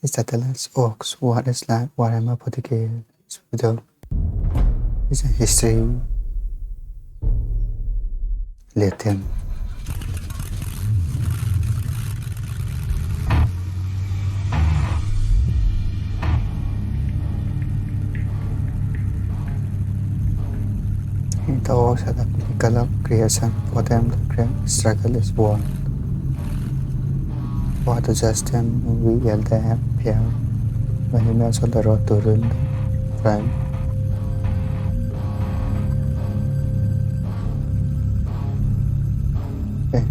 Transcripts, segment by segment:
Is that the last Orks What is Life Warhammer Portuguese video? It's a history luetin. The Orks had a typical of creation. For them, the great struggle is war. War to justin we yell the appear when he was on the road to ruin the crime. Okay.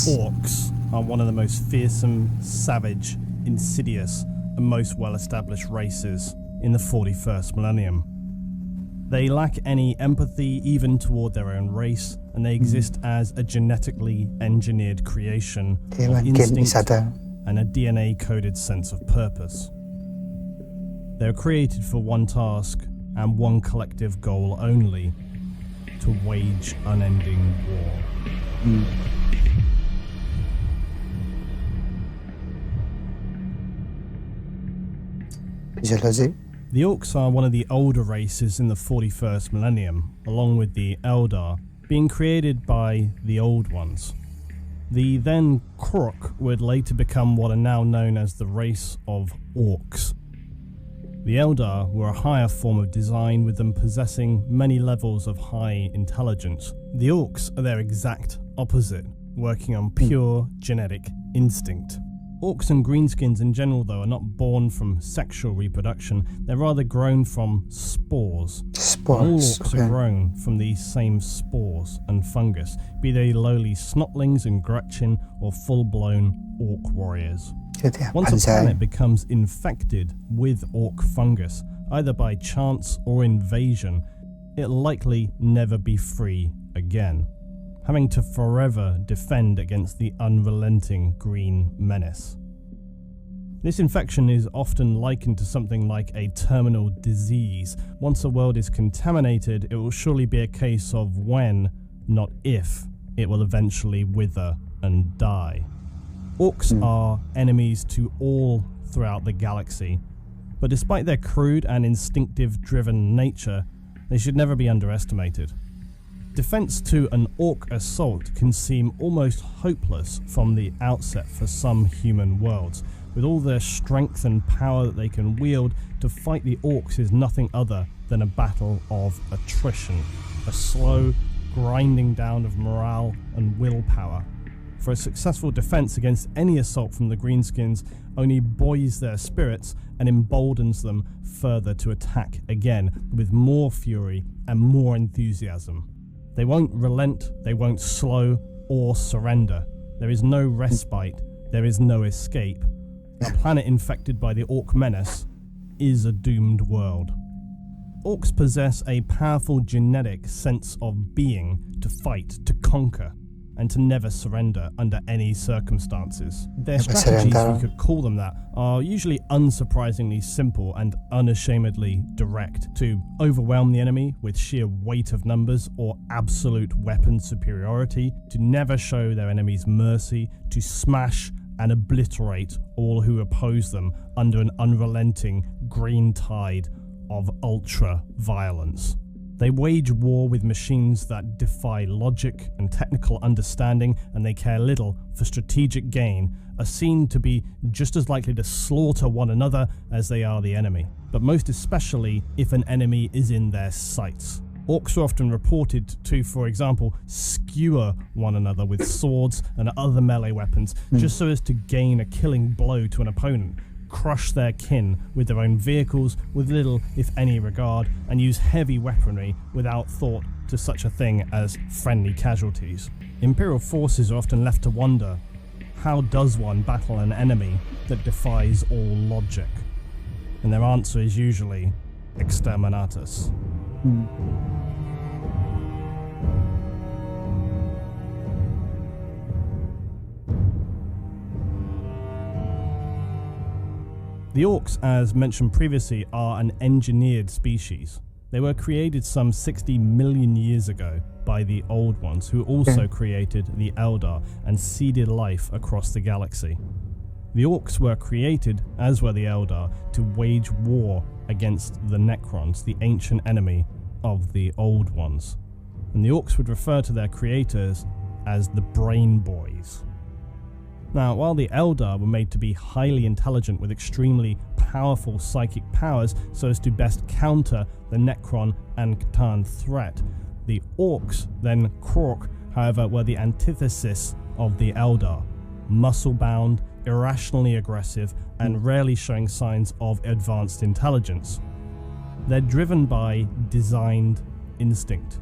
Orks are one of the most fearsome, savage, insidious, and most well-established races in the 41st millennium. They lack any empathy even toward their own race, and they exist as a genetically engineered creation of instinct and a DNA-coded sense of purpose. They're created for one task and one collective goal only: to wage unending war. Physiology. The Orks are one of the older races in the 41st millennium, along with the Eldar, being created by the Old Ones. The then Kruk would later become what are now known as the race of Orks. The Eldar were a higher form of design, with them possessing many levels of high intelligence. The Orks are their exact opposite, working on pure genetic instinct. Orks and greenskins in general, though, are not born from sexual reproduction. They're rather grown from spores. All Orks are grown from these same spores and fungus, be they lowly snotlings and Gretchen or full-blown Ork warriors. Once a planet becomes infected with Ork fungus, either by chance or invasion, it'll likely never be free again, having to forever defend against the unrelenting green menace. This infection is often likened to something like a terminal disease. Once a world is contaminated, it will surely be a case of when, not if, it will eventually wither and die. Orks are enemies to all throughout the galaxy, but despite their crude and instinctive-driven nature, they should never be underestimated. Defense to an Ork assault can seem almost hopeless from the outset for some human worlds. With all their strength and power that they can wield, to fight the Orks is nothing other than a battle of attrition, a slow grinding down of morale and willpower. For a successful defense against any assault from the greenskins only buoys their spirits and emboldens them further to attack again with more fury and more enthusiasm. They won't relent, they won't slow or surrender. There is no respite, there is no escape. A planet infected by the Ork menace is a doomed world. Orks possess a powerful genetic sense of being to fight, to conquer, and to never surrender under any circumstances. Their strategies, if you could call them that, are usually unsurprisingly simple and unashamedly direct: to overwhelm the enemy with sheer weight of numbers or absolute weapon superiority, to never show their enemies mercy, to smash and obliterate all who oppose them under an unrelenting green tide of ultra-violence. They wage war with machines that defy logic and technical understanding, and they care little for strategic gain, are seen to be just as likely to slaughter one another as they are the enemy, but most especially if an enemy is in their sights. Orks are often reported to, for example, skewer one another with swords and other melee weapons, just so as to gain a killing blow to an opponent, crush their kin with their own vehicles with little, if any, regard, and use heavy weaponry without thought to such a thing as friendly casualties. Imperial forces are often left to wonder, how does one battle an enemy that defies all logic? And their answer is usually exterminatus. The Orks, as mentioned previously, are an engineered species. They were created some 60 million years ago by the Old Ones, who also created the Eldar and seeded life across the galaxy. The Orks were created, as were the Eldar, to wage war against the Necrons, the ancient enemy of the Old Ones. And the Orks would refer to their creators as the Brain Boys. Now, while the Eldar were made to be highly intelligent with extremely powerful psychic powers so as to best counter the Necron and Catan threat, the Orks, then Krork, however, were the antithesis of the Eldar. Muscle-bound, irrationally aggressive, and rarely showing signs of advanced intelligence. They're driven by designed instinct.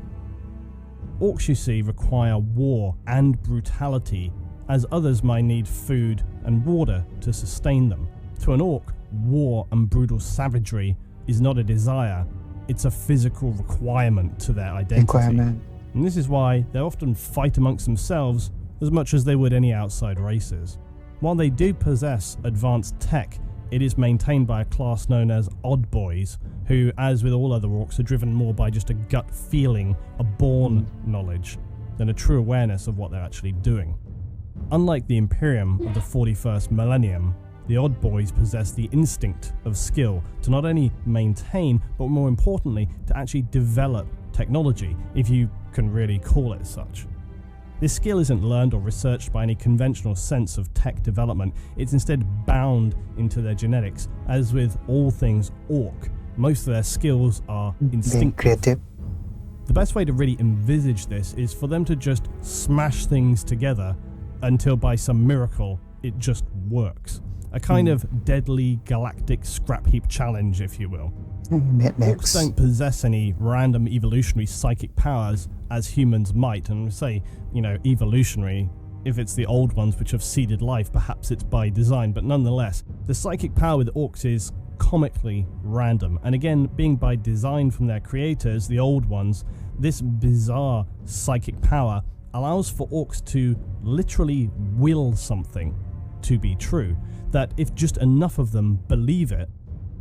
Orks, you see, require war and brutality, as others might need food and water to sustain them. To an Ork, war and brutal savagery is not a desire, it's a physical requirement to their identity. And this is why they often fight amongst themselves as much as they would any outside races. While they do possess advanced tech, it is maintained by a class known as Odd Boys, who, as with all other Orks, are driven more by just a gut feeling, a born knowledge, than a true awareness of what they're actually doing. Unlike the Imperium of the 41st millennium, the Odd Boys possess the instinct of skill to not only maintain, but more importantly, to actually develop technology, if you can really call it such. This skill isn't learned or researched by any conventional sense of tech development, it's instead bound into their genetics. As with all things Ork, most of their skills are instinctive. Creative. The best way to really envisage this is for them to just smash things together until by some miracle it just works. A kind of deadly galactic scrap heap challenge, if you will. Orks don't possess any random evolutionary psychic powers as humans might, and say, evolutionary, if it's the Old Ones which have seeded life, perhaps it's by design, but nonetheless, the psychic power with Orks is comically random, and again, being by design from their creators, the Old Ones, this bizarre psychic power allows for Orks to literally will something to be true, that if just enough of them believe it,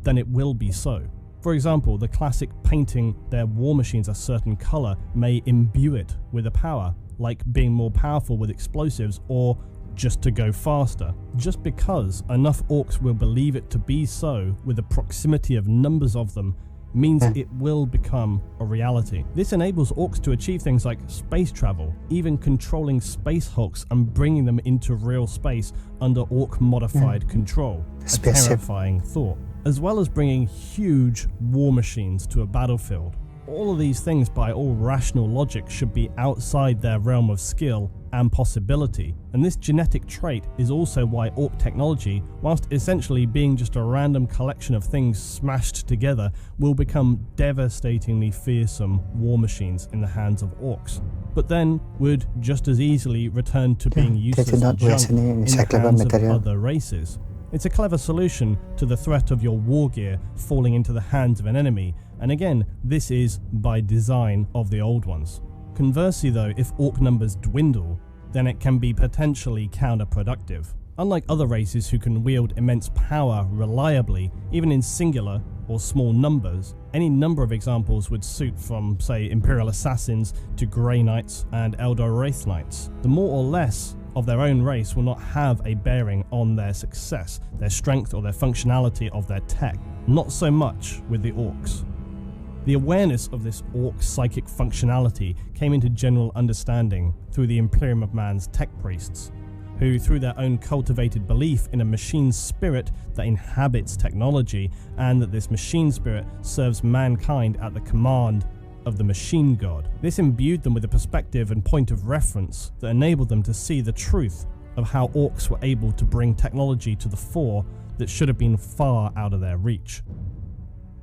then it will be so. For example, the classic painting their war machines a certain colour may imbue it with a power, like being more powerful with explosives or just to go faster. Just because enough Orks will believe it to be so, with the proximity of numbers of them, means it will become a reality. This enables Orks to achieve things like space travel, even controlling space hulks and bringing them into real space under Ork modified control. A terrifying thought. As well as bringing huge war machines to a battlefield. All of these things, by all rational logic, should be outside their realm of skill and possibility, and this genetic trait is also why Ork technology, whilst essentially being just a random collection of things smashed together, will become devastatingly fearsome war machines in the hands of Orks, but then would just as easily return to being useless junk in the hands of other races. It's a clever solution to the threat of your war gear falling into the hands of an enemy, and again, this is by design of the Old Ones. Conversely though, if Ork numbers dwindle, then it can be potentially counterproductive. Unlike other races who can wield immense power reliably, even in singular or small numbers, any number of examples would suit, from, say, Imperial Assassins to Grey Knights and Eldar Wraith Knights. The more or less of their own race will not have a bearing on their success, their strength, or their functionality of their tech. Not so much with the Orks. The awareness of this Ork psychic functionality came into general understanding through the Imperium of Man's tech priests, who, through their own cultivated belief in a machine spirit that inhabits technology, and that this machine spirit serves mankind at the command of the machine god. This imbued them with a perspective and point of reference that enabled them to see the truth of how Orks were able to bring technology to the fore that should have been far out of their reach.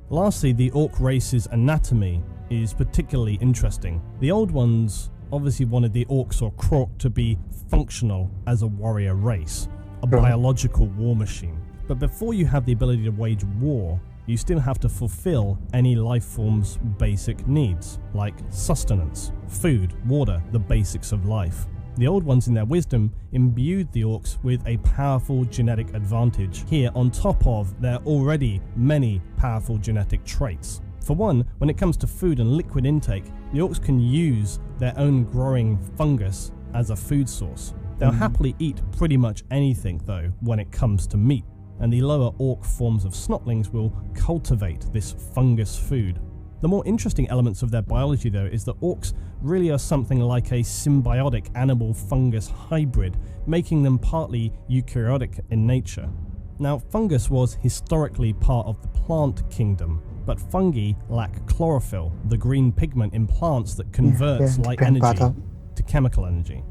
Lastly, the Ork race's anatomy is particularly interesting. The Old Ones obviously wanted the Orks or Krork to be functional as a warrior race, a biological war machine. But before you have the ability to wage war, you still have to fulfill any life form's basic needs, like sustenance, food, water, the basics of life. The Old Ones in their wisdom imbued the Orks with a powerful genetic advantage here on top of their already many powerful genetic traits. For one, when it comes to food and liquid intake, the Orks can use their own growing fungus as a food source. They'll happily eat pretty much anything though when it comes to meat, and the lower Ork forms of snotlings will cultivate this fungus food. The more interesting elements of their biology though is that Orks really are something like a symbiotic animal-fungus hybrid, making them partly eukaryotic in nature. Now, fungus was historically part of the plant kingdom, but fungi lack chlorophyll, the green pigment in plants that converts light energy to chemical energy.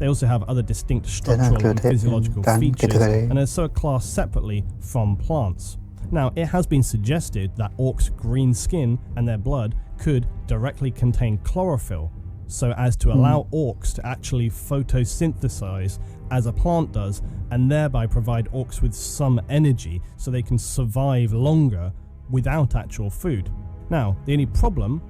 They also have other distinct structural and physiological features and are so classed separately from plants. Now, it has been suggested that Orks' green skin and their blood could directly contain chlorophyll, so as to allow Orks to actually photosynthesize as a plant does, and thereby provide Orks with some energy so they can survive longer without actual food. Now, the only problem,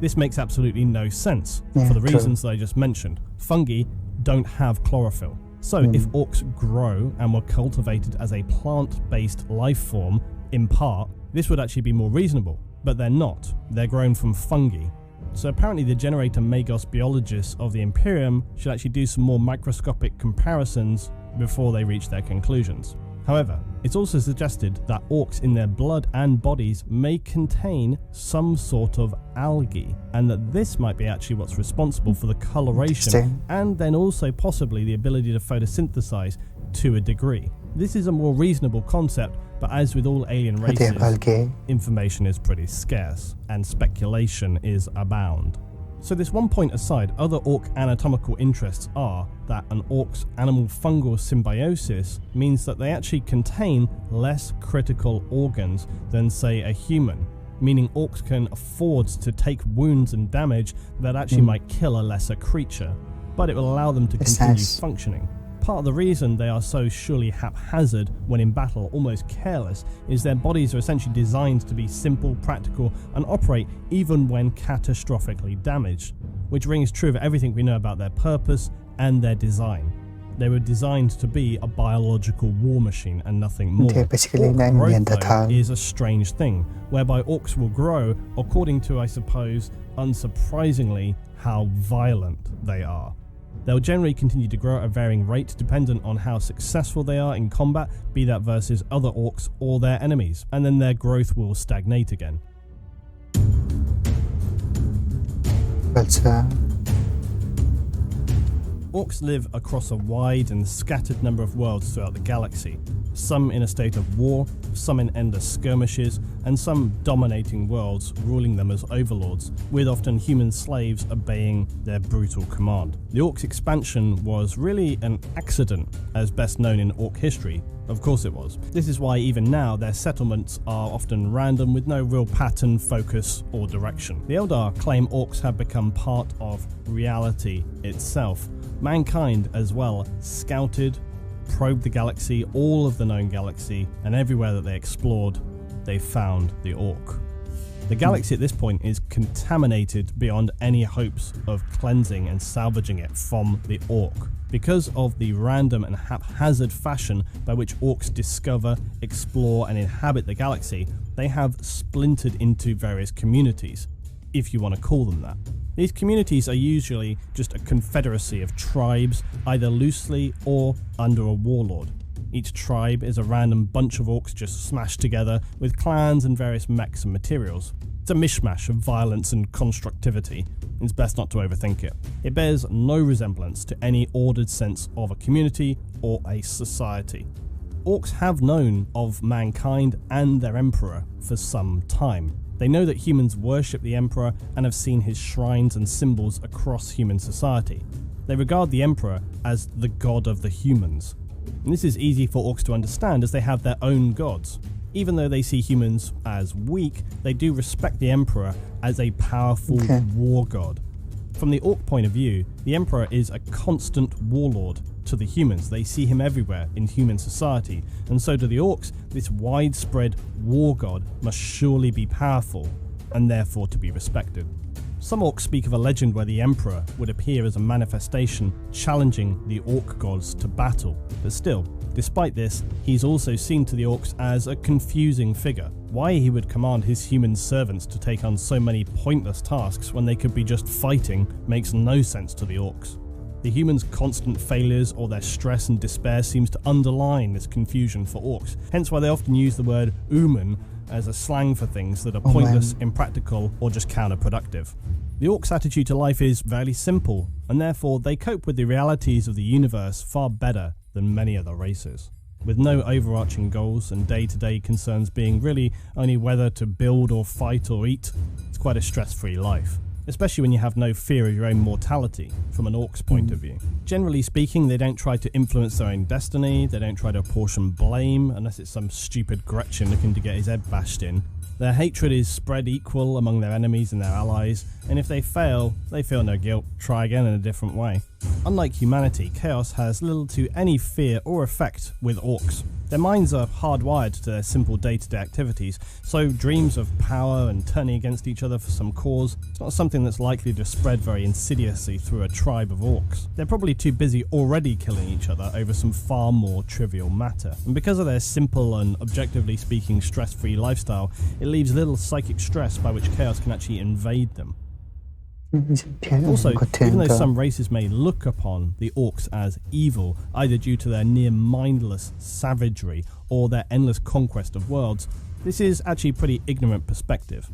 this makes absolutely no sense for the reasons that I just mentioned. Fungi don't have chlorophyll. So if Orks grow and were cultivated as a plant-based life form, in part, this would actually be more reasonable, but they're not. They're grown from fungi. So apparently the generator Magos biologists of the Imperium should actually do some more microscopic comparisons before they reach their conclusions. However, it's also suggested that Orks in their blood and bodies may contain some sort of algae, and that this might be actually what's responsible for the coloration and then also possibly the ability to photosynthesize to a degree. This is a more reasonable concept, but as with all alien races, information is pretty scarce and speculation is abound. So this one point aside, other Ork anatomical interests are that an Ork's animal-fungal symbiosis means that they actually contain less critical organs than, say, a human, meaning Orks can afford to take wounds and damage that actually might kill a lesser creature, but it will allow them to continue functioning. Part of the reason they are so surely haphazard when in battle, almost careless, is their bodies are essentially designed to be simple, practical, and operate even when catastrophically damaged, which rings true of everything we know about their purpose and their design. They were designed to be a biological war machine and nothing more. Ork growth, though, is a strange thing, whereby Orks will grow according to, I suppose, unsurprisingly, how violent they are. They'll generally continue to grow at a varying rate dependent on how successful they are in combat, be that versus other Orks or their enemies, and then their growth will stagnate again. Orks live across a wide and scattered number of worlds throughout the galaxy, some in a state of war, some in endless skirmishes, and some dominating worlds ruling them as overlords, with often human slaves obeying their brutal command. The Orks' expansion was really an accident, as best known in Ork history. Of course it was. This is why even now their settlements are often random with no real pattern, focus, or direction. The Eldar claim Orks have become part of reality itself. Mankind as well scouted, probed the galaxy, all of the known galaxy, and everywhere that they explored, they found the Ork. The galaxy at this point is contaminated beyond any hopes of cleansing and salvaging it from the Ork. Because of the random and haphazard fashion by which Orks discover, explore, and inhabit the galaxy, they have splintered into various communities, if you want to call them that. These communities are usually just a confederacy of tribes, either loosely or under a warlord. Each tribe is a random bunch of Orks just smashed together with clans and various mechs and materials. It's a mishmash of violence and constructivity. It's best not to overthink it. It bears no resemblance to any ordered sense of a community or a society. Orks have known of mankind and their emperor for some time. They know that humans worship the Emperor and have seen his shrines and symbols across human society. They regard the Emperor as the god of the humans. And this is easy for Orks to understand as they have their own gods. Even though they see humans as weak, they do respect the Emperor as a powerful war god. From the Ork point of view, the Emperor is a constant warlord to the humans. They see him everywhere in human society, and so to the Orks, this widespread war god must surely be powerful and therefore to be respected. Some orcs speak of a legend where the Emperor would appear as a manifestation challenging the orc gods to battle, but still, despite this, he's also seen to the orcs as a confusing figure. Why he would command his human servants to take on so many pointless tasks when they could be just fighting makes no sense to the orcs. The humans' constant failures or their stress and despair seems to underline this confusion for orcs, hence why they often use the word "human" as a slang for things that are pointless, impractical, or just counterproductive. The orcs' attitude to life is fairly simple, and therefore they cope with the realities of the universe far better than many other races. With no overarching goals and day-to-day concerns being really only whether to build or fight or eat, it's quite a stress-free life, especially when you have no fear of your own mortality from an orc's point of view. Generally speaking, they don't try to influence their own destiny, they don't try to apportion blame unless it's some stupid Gretchen looking to get his head bashed in. Their hatred is spread equal among their enemies and their allies, and if they fail, they feel no guilt, try again in a different way. Unlike humanity, chaos has little to any fear or effect with orcs. Their minds are hardwired to their simple day-to-day activities, so dreams of power and turning against each other for some cause is not something that's likely to spread very insidiously through a tribe of orcs. They're probably too busy already killing each other over some far more trivial matter, and because of their simple and objectively speaking stress-free lifestyle, it leaves little psychic stress by which chaos can actually invade them. Also, even though some races may look upon the orcs as evil, either due to their near mindless savagery or their endless conquest of worlds, this is actually a pretty ignorant perspective.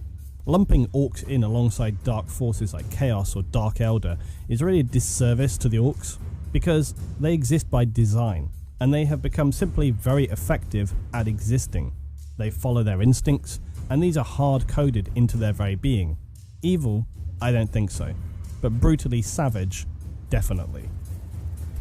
Lumping orcs in alongside dark forces like Chaos or Dark Elder is really a disservice to the orcs, because they exist by design, and they have become simply very effective at existing. They follow their instincts, and these are hard-coded into their very being. Evil? I don't think so, but brutally savage, definitely.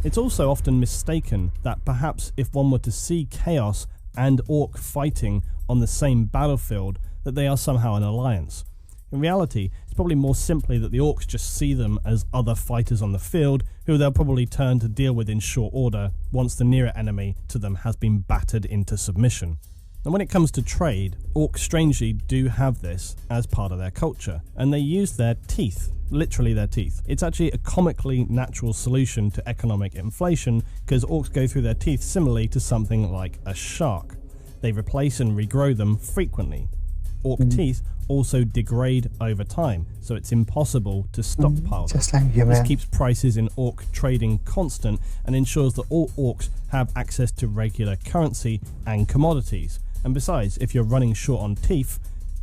It's also often mistaken that perhaps if one were to see Chaos and Orc fighting on the same battlefield, that they are somehow an alliance. In reality, it's probably more simply that the Orcs just see them as other fighters on the field, who they'll probably turn to deal with in short order once the nearer enemy to them has been battered into submission. And when it comes to trade, orcs strangely do have this as part of their culture, and they use their teeth, literally their teeth. It's actually a comically natural solution to economic inflation, because orcs go through their teeth similarly to something like a shark. They replace and regrow them frequently. Orc teeth also degrade over time, so it's impossible to stockpile them. Just like human. This keeps prices in orc trading constant and ensures that all orcs have access to regular currency and commodities. And besides, if you're running short on teeth,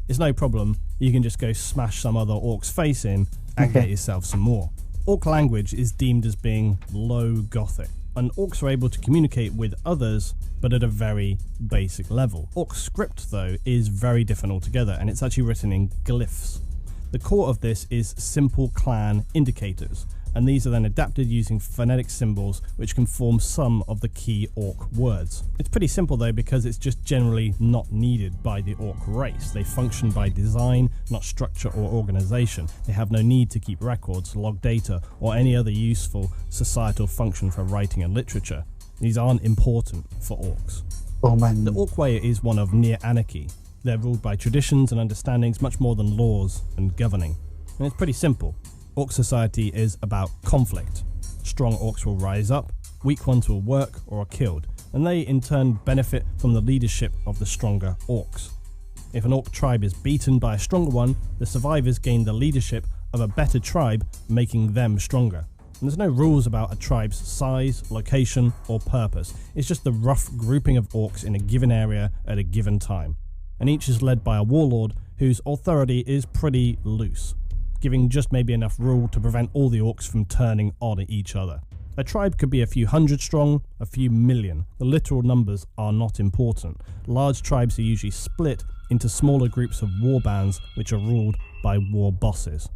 it's no problem. You can just go smash some other orc's face in and get yourself some more. Orc language is deemed as being low Gothic, and orcs are able to communicate with others, but at a very basic level. Orc script, though, is very different altogether, and it's actually written in glyphs. The core of this is simple clan indicators, and these are then adapted using phonetic symbols which can form some of the key orc words. It's pretty simple though, because it's just generally not needed by the orc race. They function by design, not structure or organization. They have no need to keep records, log data, or any other useful societal function for writing and literature. These aren't important for orcs. The orc way is one of near anarchy. They're ruled by traditions and understandings much more than laws and governing. And it's pretty simple. Orc society is about conflict. Strong orcs will rise up, weak ones will work or are killed, and they in turn benefit from the leadership of the stronger orcs. If an orc tribe is beaten by a stronger one, the survivors gain the leadership of a better tribe, making them stronger. And there's no rules about a tribe's size, location, or purpose. It's just the rough grouping of orcs in a given area at a given time. And each is led by a warlord whose authority is pretty loose, giving just maybe enough rule to prevent all the orcs from turning on each other. A tribe could be a few hundred strong, a few million. The literal numbers are not important. Large tribes are usually split into smaller groups of warbands which are ruled by war bosses.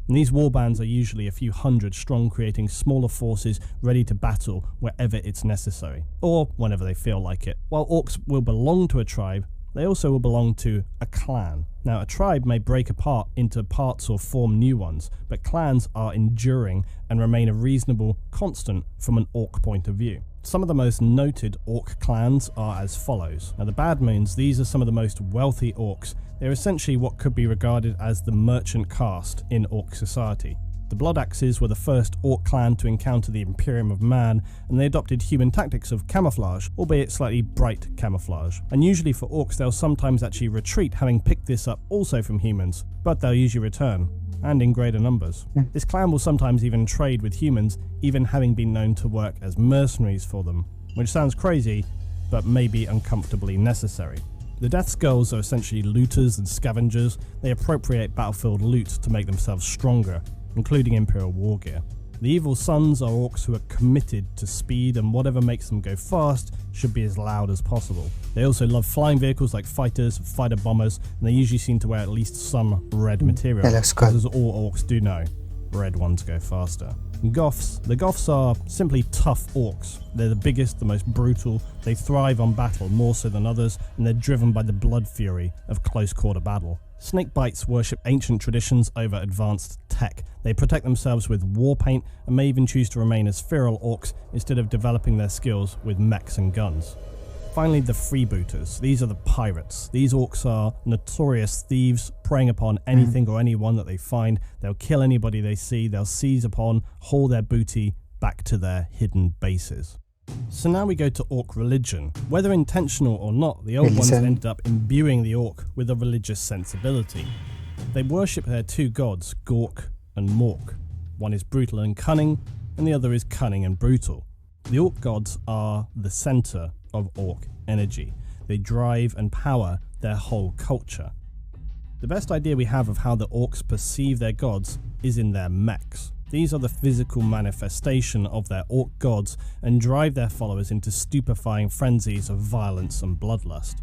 And these warbands are usually a few hundred strong, creating smaller forces ready to battle wherever it's necessary, or whenever they feel like it. While orcs will belong to a tribe, they also will belong to a clan. Now, a tribe may break apart into parts or form new ones, but clans are enduring and remain a reasonable constant from an orc point of view. Some of the most noted orc clans are as follows. Now the Bad Moons, these are some of the most wealthy orcs. They're essentially what could be regarded as the merchant caste in orc society. The Blood Axes were the first orc clan to encounter the Imperium of Man, and they adopted human tactics of camouflage, albeit slightly bright camouflage. And usually for orcs they'll sometimes actually retreat, having picked this up also from humans, but they'll usually return, and in greater numbers. This clan will sometimes even trade with humans, even having been known to work as mercenaries for them, which sounds crazy, but may be uncomfortably necessary. The Death Skulls are essentially looters and scavengers. They appropriate battlefield loot to make themselves stronger, including Imperial war gear. The Evil Sons are orcs who are committed to speed, and whatever makes them go fast should be as loud as possible. They also love flying vehicles like fighters, fighter bombers, and they usually seem to wear at least some red material, as all orcs do know, red ones go faster. Goths. The Goths are simply tough orcs. They're the biggest, the most brutal, they thrive on battle more so than others, and they're driven by the blood fury of close quarter battle. Snakebites worship ancient traditions over advanced tech. They protect themselves with war paint and may even choose to remain as feral orcs instead of developing their skills with mechs and guns. Finally, the freebooters. These are the pirates. These orcs are notorious thieves, preying upon anything or anyone that they find. They'll kill anybody they see, they'll seize upon, haul their booty back to their hidden bases. So now we go to orc religion. Whether intentional or not, the old ones ended up imbuing the orc with a religious sensibility. They worship their two gods, Gork and Mork. One is brutal and cunning, and the other is cunning and brutal. The orc gods are the center of orc energy. They drive and power their whole culture. The best idea we have of how the orcs perceive their gods is in their mechs. These are the physical manifestation of their orc gods and drive their followers into stupefying frenzies of violence and bloodlust.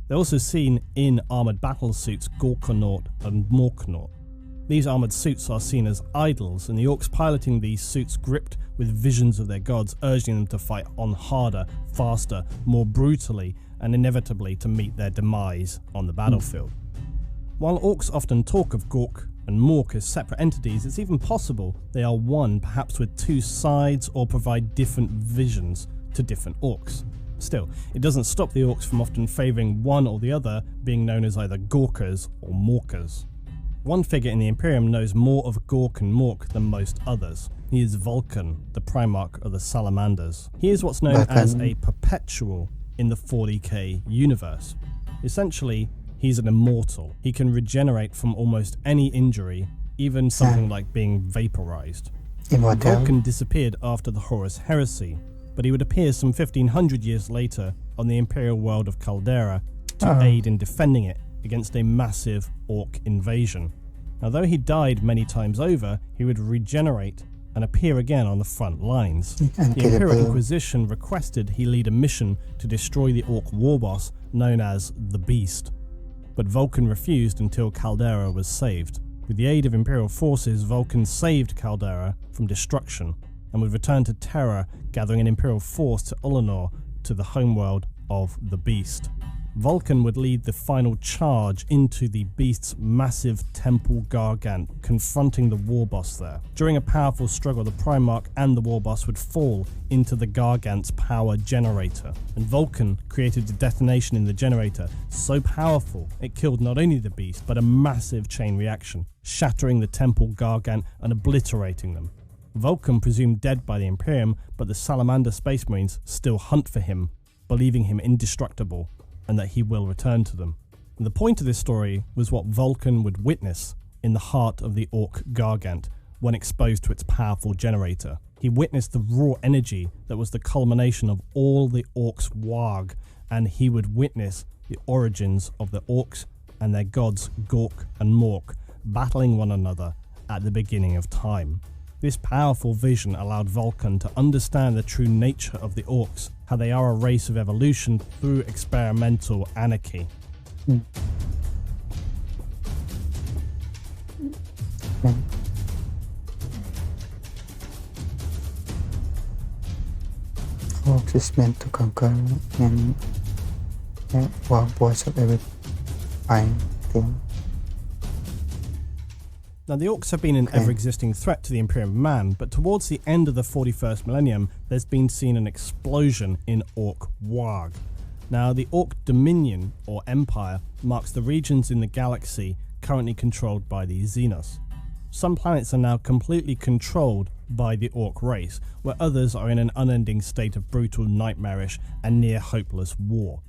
They're also seen in armoured battle suits Gorkanaut and Morkanaut. These armoured suits are seen as idols, and the orcs piloting these suits gripped with visions of their gods, urging them to fight on harder, faster, more brutally, and inevitably to meet their demise on the battlefield. While orcs often talk of Gork and Mork as separate entities, it's even possible they are one, perhaps with two sides, or provide different visions to different orcs. Still, it doesn't stop the orcs from often favouring one or the other, being known as either Gorkers or Morkers. One figure in the Imperium knows more of Gork and Mork than most others. He is Vulcan, the Primarch of the Salamanders. He is what's known as a perpetual in the 40k universe. Essentially, he's an immortal. He can regenerate from almost any injury, even something like being vaporized. Vulcan disappeared after the Horus Heresy, but he would appear some 1500 years later on the Imperial world of Caldera to aid in defending it against a massive orc invasion. Now, though he died many times over, he would regenerate and appear again on the front lines. The Imperial Inquisition requested he lead a mission to destroy the orc war boss known as the Beast, but Vulcan refused until Caldera was saved. With the aid of Imperial forces, Vulcan saved Caldera from destruction and would return to Terra, gathering an Imperial force to Ulanor, to the homeworld of the Beast. Vulcan would lead the final charge into the Beast's massive temple Gargant, confronting the war boss there. During a powerful struggle, the Primarch and the war boss would fall into the Gargant's power generator, and Vulcan created a detonation in the generator so powerful it killed not only the Beast, but a massive chain reaction, shattering the temple Gargant and obliterating them. Vulcan presumed dead by the Imperium, but the Salamander Space Marines still hunt for him, believing him indestructible, and that he will return to them. And the point of this story was what Vulcan would witness in the heart of the Orc Gargant when exposed to its powerful generator. He witnessed the raw energy that was the culmination of all the Orcs' warg, and he would witness the origins of the Orcs and their gods Gork and Mork battling one another at the beginning of time. This powerful vision allowed Vulcan to understand the true nature of the Orcs, how they are a race of evolution through experimental anarchy. Orcs is meant to conquer and war boys of every fine thing. Now, the Orks have been an ever-existing threat to the Imperium of Man, but towards the end of the 41st millennium, there's been seen an explosion in Ork Warg. Now, the Ork Dominion, or Empire, marks the regions in the galaxy currently controlled by the Xenos. Some planets are now completely controlled by the Ork race, where others are in an unending state of brutal, nightmarish, and near-hopeless war.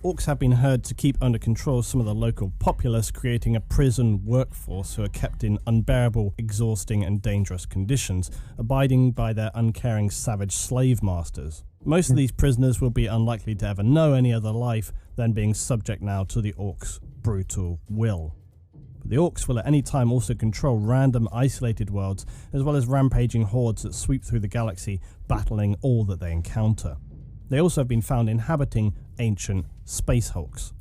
Orks have been heard to keep under control some of the local populace, creating a prison workforce who are kept in unbearable, exhausting and dangerous conditions, abiding by their uncaring savage slave masters. Most of these prisoners will be unlikely to ever know any other life than being subject now to the Orks' brutal will. But the Orks will at any time also control random isolated worlds, as well as rampaging hordes that sweep through the galaxy, battling all that they encounter. They also have been found inhabiting ancient space hulks.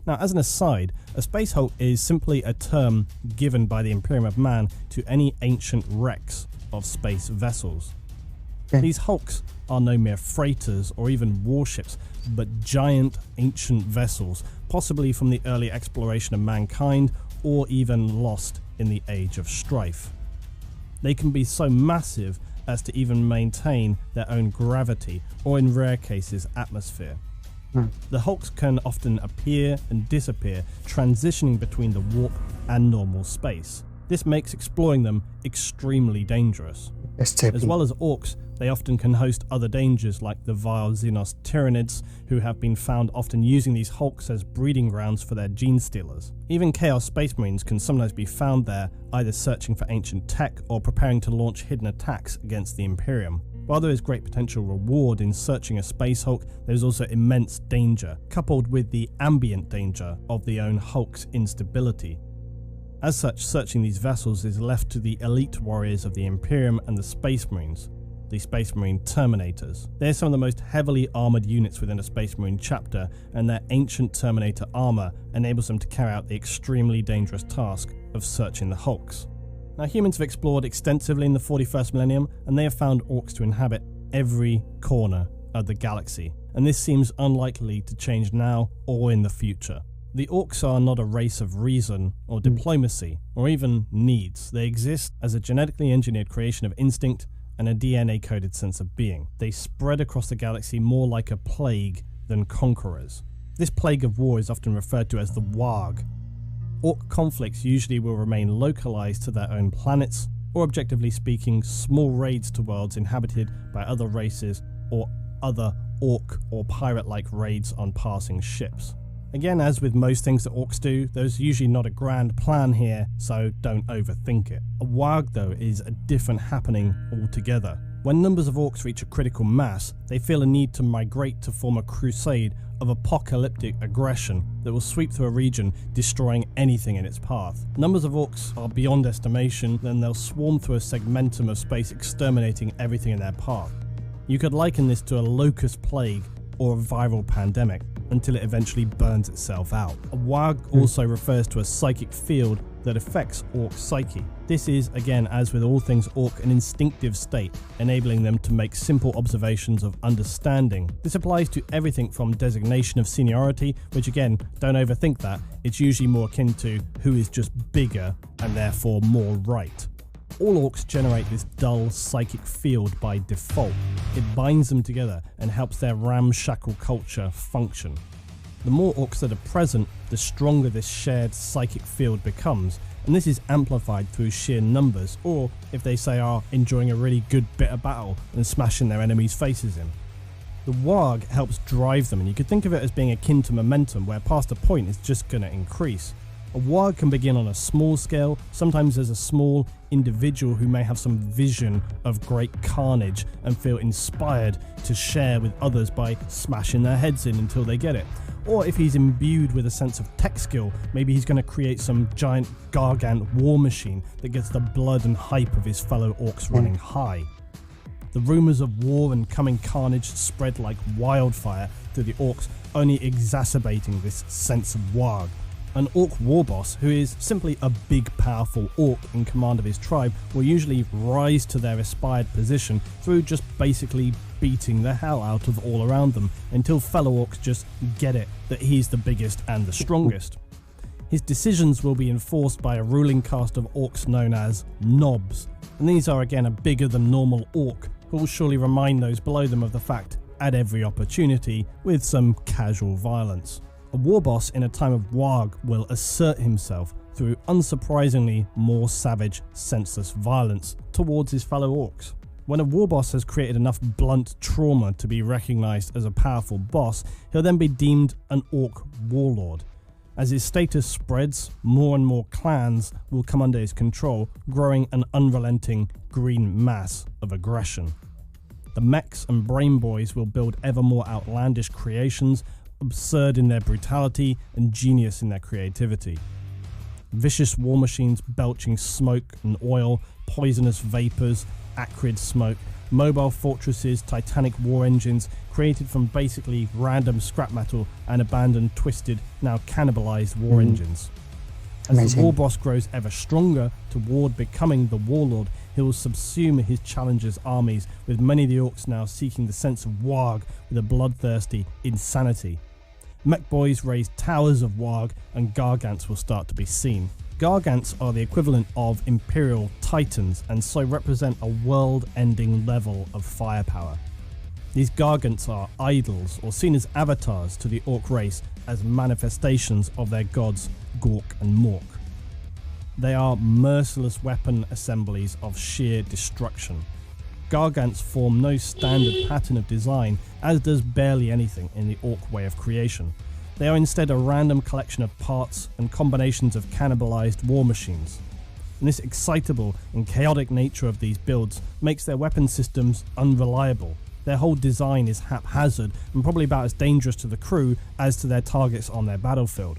Now, as an aside, a space hulk is simply a term given by the Imperium of Man to any ancient wrecks of space vessels. These hulks are no mere freighters or even warships, but giant ancient vessels, possibly from the early exploration of mankind or even lost in the Age of Strife. They can be so massive as to even maintain their own gravity, or in rare cases, atmosphere. The hulks can often appear and disappear, transitioning between the warp and normal space. This makes exploring them extremely dangerous. As well as Orks, they often can host other dangers like the vile Xenos Tyranids, who have been found often using these hulks as breeding grounds for their gene stealers. Even Chaos Space Marines can sometimes be found there, either searching for ancient tech or preparing to launch hidden attacks against the Imperium. While there is great potential reward in searching a space hulk, there is also immense danger, coupled with the ambient danger of the own hulk's instability. As such, searching these vessels is left to the elite warriors of the Imperium and the Space Marines, the Space Marine Terminators. They're some of the most heavily armoured units within a Space Marine chapter, and their ancient Terminator armour enables them to carry out the extremely dangerous task of searching the hulks. Now, humans have explored extensively in the 41st millennium, and they have found Orks to inhabit every corner of the galaxy, and this seems unlikely to change now or in the future. The Orks are not a race of reason or diplomacy or even needs. They exist as a genetically engineered creation of instinct and a DNA-coded sense of being. They spread across the galaxy more like a plague than conquerors. This plague of war is often referred to as the Warg. Ork conflicts usually will remain localized to their own planets, or objectively speaking, small raids to worlds inhabited by other races, or other Ork or pirate-like raids on passing ships. Again, as with most things that Orks do, there's usually not a grand plan here, so don't overthink it. A Warg, though, is a different happening altogether. When numbers of Orks reach a critical mass, they feel a need to migrate to form a crusade of apocalyptic aggression that will sweep through a region, destroying anything in its path. Numbers of Orks are beyond estimation, then they'll swarm through a segmentum of space, exterminating everything in their path. You could liken this to a locust plague or a viral pandemic, until it eventually burns itself out. A Warg also refers to a psychic field that affects Ork psyche. This is, again, as with all things Ork, an instinctive state, enabling them to make simple observations of understanding. This applies to everything from designation of seniority, which again, don't overthink that, it's usually more akin to who is just bigger and therefore more right. All Orks generate this dull psychic field by default. It binds them together and helps their ramshackle culture function. The more Orks that are present, the stronger this shared psychic field becomes, and this is amplified through sheer numbers, or if they say are enjoying a really good bit of battle and smashing their enemies' faces in. The Warg helps drive them, and you could think of it as being akin to momentum, where past a point it's just going to increase. A Warg can begin on a small scale, sometimes as a small individual who may have some vision of great carnage and feel inspired to share with others by smashing their heads in until they get it. Or if he's imbued with a sense of tech skill, maybe he's going to create some giant gargant war machine that gets the blood and hype of his fellow Orks running high. The rumours of war and coming carnage spread like wildfire through the Orks, only exacerbating this sense of Warg. An Ork war boss, who is simply a big powerful Ork in command of his tribe, will usually rise to their aspired position through just basically beating the hell out of all around them, until fellow Orks just get it that he's the biggest and the strongest. His decisions will be enforced by a ruling caste of orcs known as knobs, and these are again a bigger than normal orc who will surely remind those below them of the fact at every opportunity with some casual violence. A war boss in a time of warg will assert himself through unsurprisingly more savage, senseless violence towards his fellow orcs. When a war boss has created enough blunt trauma to be recognised as a powerful boss, he'll then be deemed an orc warlord. As his status spreads, more and more clans will come under his control, growing an unrelenting green mass of aggression. The mechs and brain boys will build ever more outlandish creations, absurd in their brutality and genius in their creativity. Vicious war machines belching smoke and oil, poisonous vapours, acrid smoke, mobile fortresses, titanic war engines created from basically random scrap metal and abandoned, twisted, now cannibalized war engines. As the war boss grows ever stronger toward becoming the warlord, he will subsume his challenger's armies, with many of the orcs now seeking the sense of warg with a bloodthirsty insanity. Mech boys raise towers of warg and gargants will start to be seen. Gargants are the equivalent of imperial titans and so represent a world-ending level of firepower. These gargants are idols or seen as avatars to the orc race as manifestations of their gods Gork and Mork. They are merciless weapon assemblies of sheer destruction. Gargants form no standard pattern of design, as does barely anything in the orc way of creation. They are instead a random collection of parts and combinations of cannibalized war machines. And this excitable and chaotic nature of these builds makes their weapon systems unreliable. Their whole design is haphazard and probably about as dangerous to the crew as to their targets on their battlefield.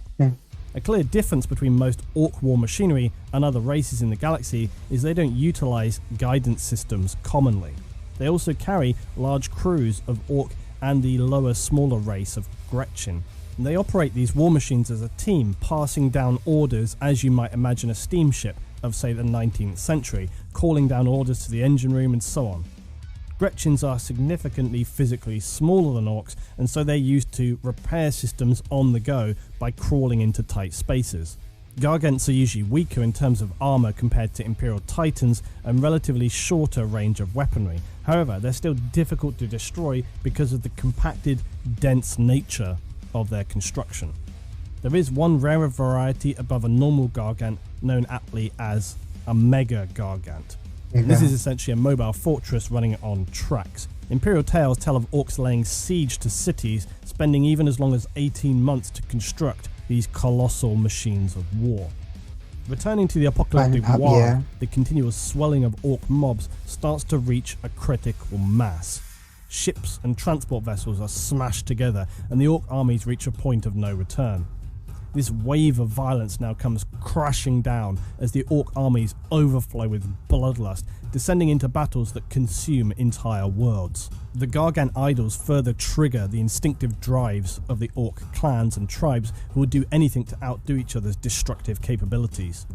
A clear difference between most orc war machinery and other races in the galaxy is they don't utilize guidance systems commonly. They also carry large crews of orc and the lower, smaller race of Gretchen. And they operate these war machines as a team, passing down orders as you might imagine a steamship of, say, the 19th century, calling down orders to the engine room and so on. Gretchens are significantly physically smaller than orcs, and so they're used to repair systems on the go by crawling into tight spaces. Gargants are usually weaker in terms of armour compared to Imperial Titans and relatively shorter range of weaponry. However, they're still difficult to destroy because of the compacted, dense nature of their construction. There is one rarer variety above a normal Gargant known aptly as a Mega Gargant. This is essentially a mobile fortress running on tracks. Imperial tales tell of orcs laying siege to cities, spending even as long as 18 months to construct these colossal machines of war. Returning to the apocalyptic war, the continuous swelling of orc mobs starts to reach a critical mass. Ships and transport vessels are smashed together and the orc armies reach a point of no return. This wave of violence now comes crashing down as the orc armies overflow with bloodlust, descending into battles that consume entire worlds. The Gargant idols further trigger the instinctive drives of the orc clans and tribes who would do anything to outdo each other's destructive capabilities.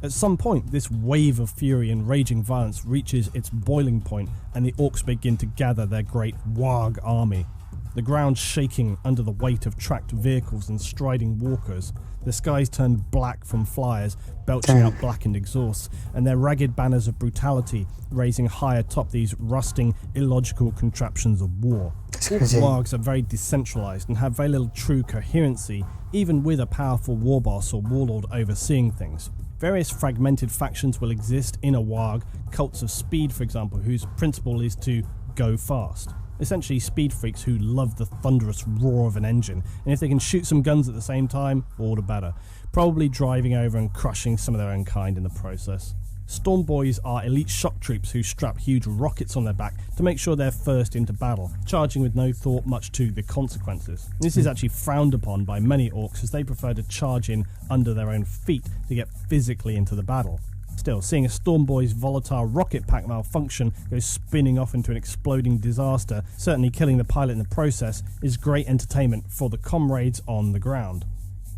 At some point, this wave of fury and raging violence reaches its boiling point and the orcs begin to gather their great warg army. The ground shaking under the weight of tracked vehicles and striding walkers. The skies turn black from flyers, belching out blackened exhausts, and their ragged banners of brutality raising high atop these rusting, illogical contraptions of war. Orc wargs are very decentralized and have very little true coherency, even with a powerful war boss or warlord overseeing things. Various fragmented factions will exist in a warg, cults of speed for example, whose principle is to go fast. Essentially speed freaks who love the thunderous roar of an engine, and if they can shoot some guns at the same time, all the better. Probably driving over and crushing some of their own kind in the process. Storm Boys are elite shock troops who strap huge rockets on their back to make sure they're first into battle, charging with no thought much to the consequences. This is actually frowned upon by many orcs as they prefer to charge in under their own feet to get physically into the battle. Still, seeing a Storm Boy's volatile rocket pack malfunction go spinning off into an exploding disaster, certainly killing the pilot in the process, is great entertainment for the comrades on the ground.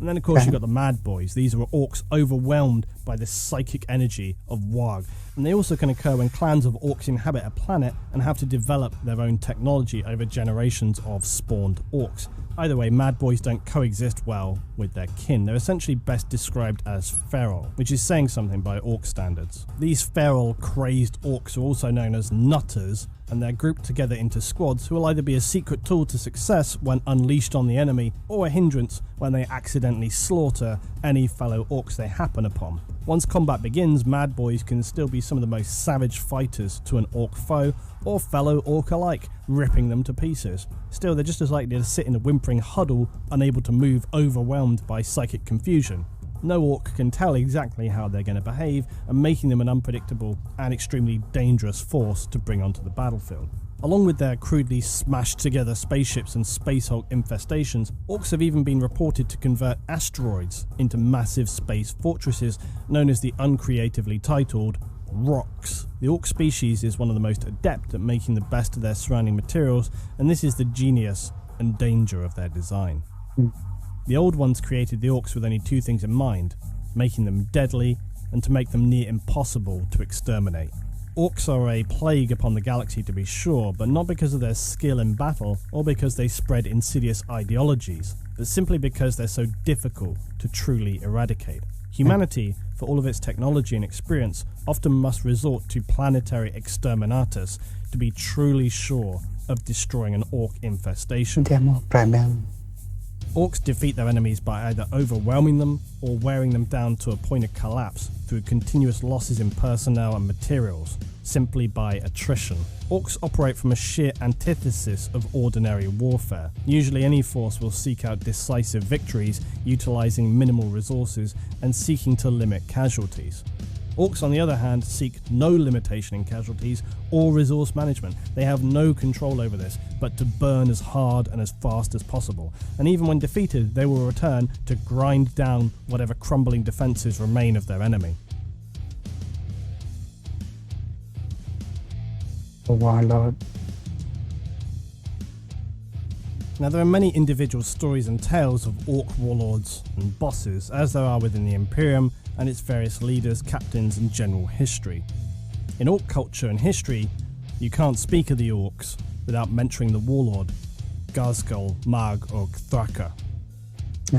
And then of course you've got the Mad Boys. These are orcs overwhelmed by the psychic energy of Warg. And they also can occur when clans of orcs inhabit a planet and have to develop their own technology over generations of spawned orcs. Either way, Mad Boys don't coexist well with their kin. They're essentially best described as feral, which is saying something by orc standards. These feral, crazed orcs are also known as nutters, and they're grouped together into squads who will either be a secret tool to success when unleashed on the enemy, or a hindrance when they accidentally slaughter any fellow orcs they happen upon. Once combat begins, Mad Boys can still be some of the most savage fighters to an orc foe, or fellow orc alike, ripping them to pieces. Still, they're just as likely to sit in a whimpering huddle, unable to move, overwhelmed by psychic confusion. No orc can tell exactly how they're going to behave, and making them an unpredictable and extremely dangerous force to bring onto the battlefield. Along with their crudely smashed together spaceships and space hulk infestations, orcs have even been reported to convert asteroids into massive space fortresses known as the uncreatively titled Orks. The orc species is one of the most adept at making the best of their surrounding materials, and this is the genius and danger of their design. The old ones created the orcs with only two things in mind: making them deadly and to make them near impossible to exterminate. Orcs are a plague upon the galaxy, to be sure, but not because of their skill in battle or because they spread insidious ideologies, but simply because they're so difficult to truly eradicate. Humanity, for all of its technology and experience, often must resort to planetary exterminatus to be truly sure of destroying an orc infestation. Orcs defeat their enemies by either overwhelming them or wearing them down to a point of collapse through continuous losses in personnel and materials, simply by attrition. Orcs operate from a sheer antithesis of ordinary warfare. Usually any force will seek out decisive victories, utilising minimal resources and seeking to limit casualties. Orcs, on the other hand, seek no limitation in casualties or resource management. They have no control over this, but to burn as hard and as fast as possible. And even when defeated, they will return to grind down whatever crumbling defences remain of their enemy. Warlord. Now, there are many individual stories and tales of orc warlords and bosses, as there are within the Imperium and its various leaders, captains and general history. In orc culture and history, you can't speak of the orcs without mentioning the warlord, Gazgul Mag Orc Thraka.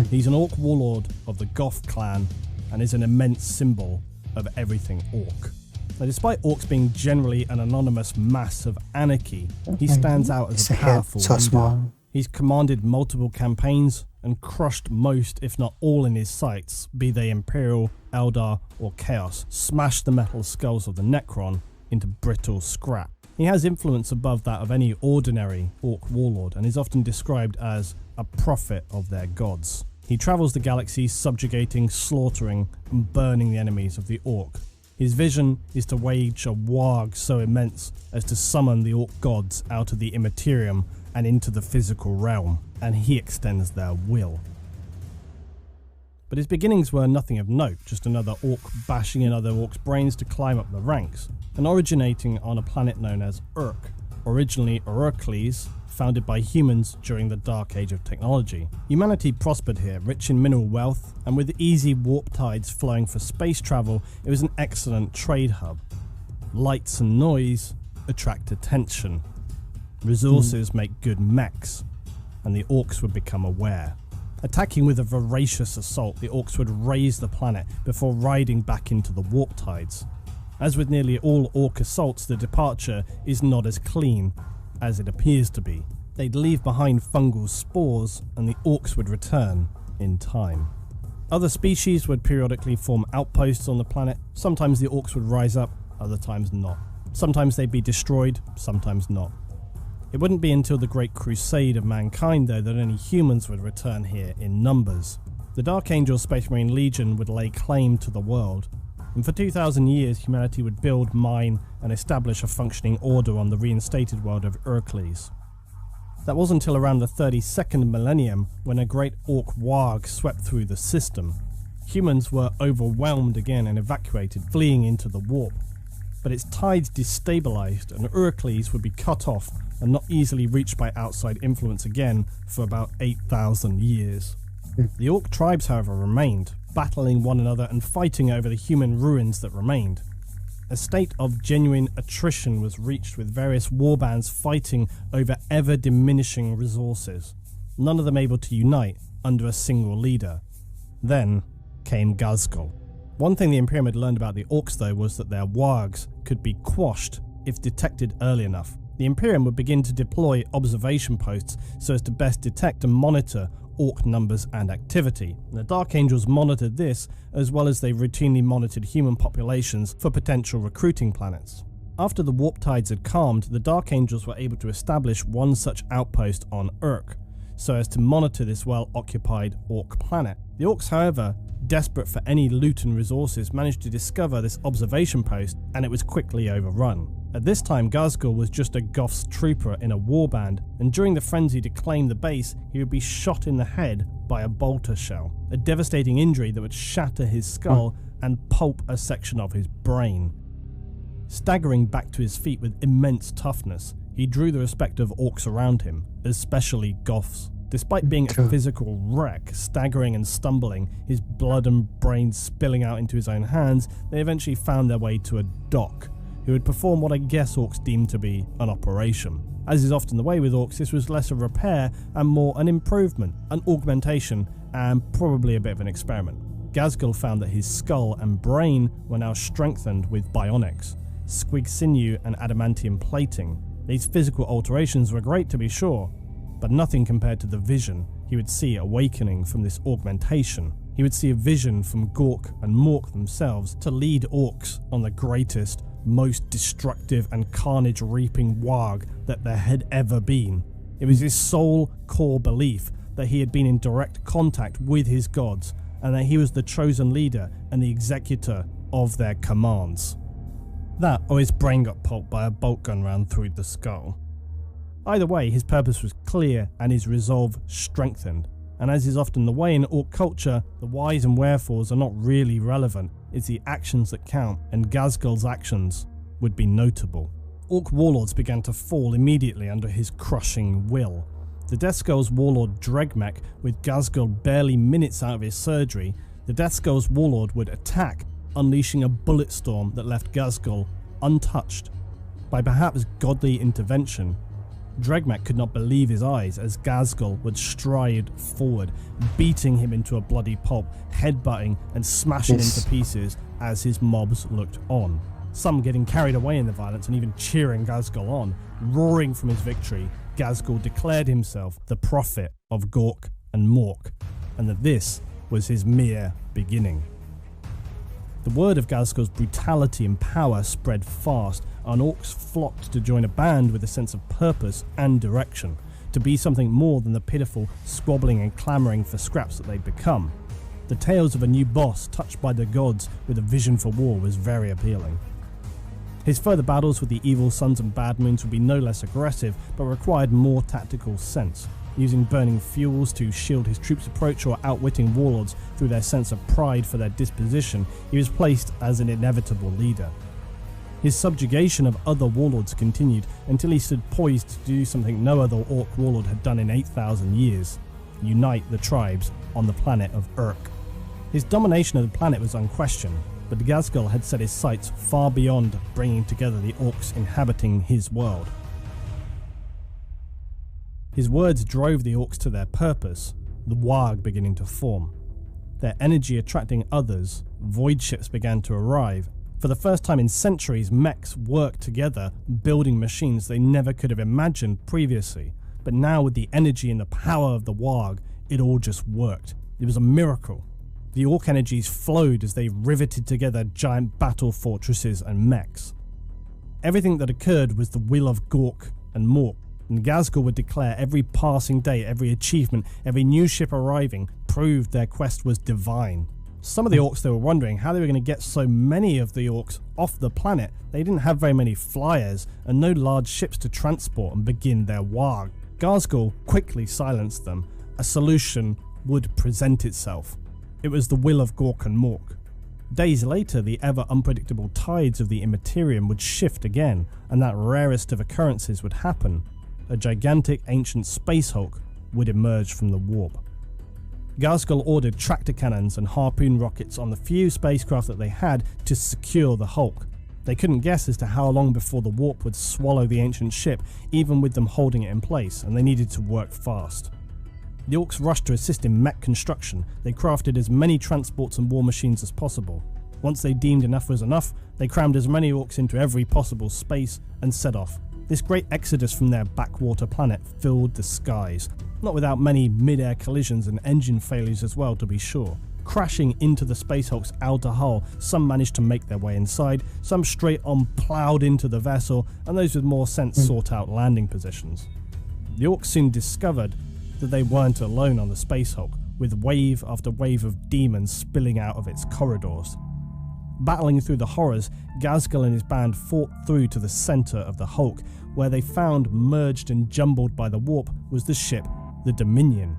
He's an orc warlord of the Goth clan and is an immense symbol of everything orc. Now, despite orcs being generally an anonymous mass of anarchy, he stands out as a powerful leader. Small. He's commanded multiple campaigns and crushed most, if not all, in his sights, be they Imperial, Eldar or Chaos, smashed the metal skulls of the Necron into brittle scrap. He has influence above that of any ordinary orc warlord and is often described as a prophet of their gods. He travels the galaxy subjugating, slaughtering and burning the enemies of the orc. His vision is to wage a warg so immense as to summon the orc gods out of the immaterium and into the physical realm, and he extends their will. But his beginnings were nothing of note, just another orc bashing in other orcs' brains to climb up the ranks, and originating on a planet known as Urk, originally Orkles, founded by humans during the Dark Age of technology. Humanity prospered here, rich in mineral wealth, and with easy warp tides flowing for space travel, it was an excellent trade hub. Lights and noise attract attention. Resources make good mechs, and the orcs would become aware. Attacking with a voracious assault, the orcs would raze the planet before riding back into the warp tides. As with nearly all orc assaults, the departure is not as clean as it appears to be. They'd leave behind fungal spores, and the orcs would return in time. Other species would periodically form outposts on the planet. Sometimes the orcs would rise up, other times not. Sometimes they'd be destroyed, sometimes not. It wouldn't be until the Great Crusade of mankind, though, that any humans would return here in numbers. The Dark Angel Space Marine Legion would lay claim to the world, and for 2,000 years humanity would build, mine, and establish a functioning order on the reinstated world of Urkles. That wasn't until around the 32nd millennium when a great orc warg swept through the system. Humans were overwhelmed again and evacuated, fleeing into the warp. But its tides destabilised, and Urkles would be cut off and not easily reached by outside influence again for about 8,000 years. The Ork tribes, however, remained, battling one another and fighting over the human ruins that remained. A state of genuine attrition was reached, with various warbands fighting over ever-diminishing resources, none of them able to unite under a single leader. Then came Ghazghkull. One thing the Imperium had learned about the Orks, though, was that their wargs could be quashed if detected early enough. The Imperium would begin to deploy observation posts so as to best detect and monitor Ork numbers and activity. The Dark Angels monitored this, as well as they routinely monitored human populations for potential recruiting planets. After the warp tides had calmed, the Dark Angels were able to establish one such outpost on Urk, so as to monitor this well-occupied Ork planet. The Orks, however, desperate for any luetin resources, managed to discover this observation post, and it was quickly overrun. At this time, Ghazghkull was just a Goth's trooper in a warband, and during the frenzy to claim the base, he would be shot in the head by a bolter shell, a devastating injury that would shatter his skull and pulp a section of his brain. Staggering back to his feet with immense toughness, he drew the respect of Orks around him, especially Goths. Despite being a physical wreck, staggering and stumbling, his blood and brain spilling out into his own hands, they eventually found their way to a doc, who would perform what I guess Orks deemed to be an operation. As is often the way with Orks, this was less a repair and more an improvement, an augmentation, and probably a bit of an experiment. Ghazghkull found that his skull and brain were now strengthened with bionics, squig sinew and adamantium plating. These physical alterations were great, to be sure, but nothing compared to the vision he would see awakening from this augmentation. He would see a vision from Gork and Mork themselves to lead Orks on the greatest, most destructive and carnage-reaping warg that there had ever been. It was his sole core belief that he had been in direct contact with his gods, and that he was the chosen leader and the executor of their commands. That, or his brain got pulped by a bolt gun round through the skull. Either way, his purpose was clear and his resolve strengthened. And as is often the way in Ork culture, the whys and wherefores are not really relevant. It's the actions that count, and Ghazghkull's actions would be notable. Ork warlords began to fall immediately under his crushing will. The Death Skull's warlord Dregmek, with Ghazghkull barely minutes out of his surgery, the Death Skull's warlord would attack, unleashing a bullet storm that left Ghazghkull untouched. By perhaps godly intervention, Dregmek could not believe his eyes as Ghazghkull would stride forward, beating him into a bloody pulp, headbutting and smashing him to pieces as his mobs looked on. Some getting carried away in the violence and even cheering Ghazghkull on. Roaring from his victory, Ghazghkull declared himself the prophet of Gork and Mork, and that this was his mere beginning. The word of Ghazghkull's brutality and power spread fast, and Orks flocked to join a band with a sense of purpose and direction, to be something more than the pitiful squabbling and clamouring for scraps that they'd become. The tales of a new boss touched by the gods with a vision for war was very appealing. His further battles with the evil suns and bad moons would be no less aggressive, but required more tactical sense. Using burning fuels to shield his troops' approach or outwitting warlords through their sense of pride for their disposition, he was placed as an inevitable leader. His subjugation of other warlords continued until he stood poised to do something no other Ork warlord had done in 8,000 years: unite the tribes on the planet of Urk. His domination of the planet was unquestioned, but Ghazghkull had set his sights far beyond bringing together the Orks inhabiting his world. His words drove the Orks to their purpose, the warg beginning to form. Their energy attracting others, void ships began to arrive. For the first time in centuries, mechs worked together, building machines they never could have imagined previously. But now, with the energy and the power of the warg, it all just worked. It was a miracle. The Ork energies flowed as they riveted together giant battle fortresses and mechs. Everything that occurred was the will of Gork and Mork, and Ghazghkull would declare every passing day, every achievement, every new ship arriving proved their quest was divine. Some of the Orks, they were wondering how they were going to get so many of the Orks off the planet. They didn't have very many flyers and no large ships to transport and begin their warg. Ghazghkull quickly silenced them. A solution would present itself. It was the will of Gork and Mork. Days later, the ever unpredictable tides of the Immaterium would shift again, and that rarest of occurrences would happen. A gigantic ancient space hulk would emerge from the warp. Ghazghkull ordered tractor cannons and harpoon rockets on the few spacecraft that they had to secure the Hulk. They couldn't guess as to how long before the warp would swallow the ancient ship, even with them holding it in place, and they needed to work fast. The Orks rushed to assist in mech construction. They crafted as many transports and war machines as possible. Once they deemed enough was enough, they crammed as many Orks into every possible space and set off. This great exodus from their backwater planet filled the skies, not without many mid-air collisions and engine failures as well, to be sure. Crashing into the Space Hulk's outer hull, some managed to make their way inside, some straight on ploughed into the vessel, and those with more sense sought out landing positions. The Orks soon discovered that they weren't alone on the Space Hulk, with wave after wave of demons spilling out of its corridors. Battling through the horrors, Ghazghkull and his band fought through to the centre of the Hulk, where they found, merged and jumbled by the warp, was the ship, the Dominion.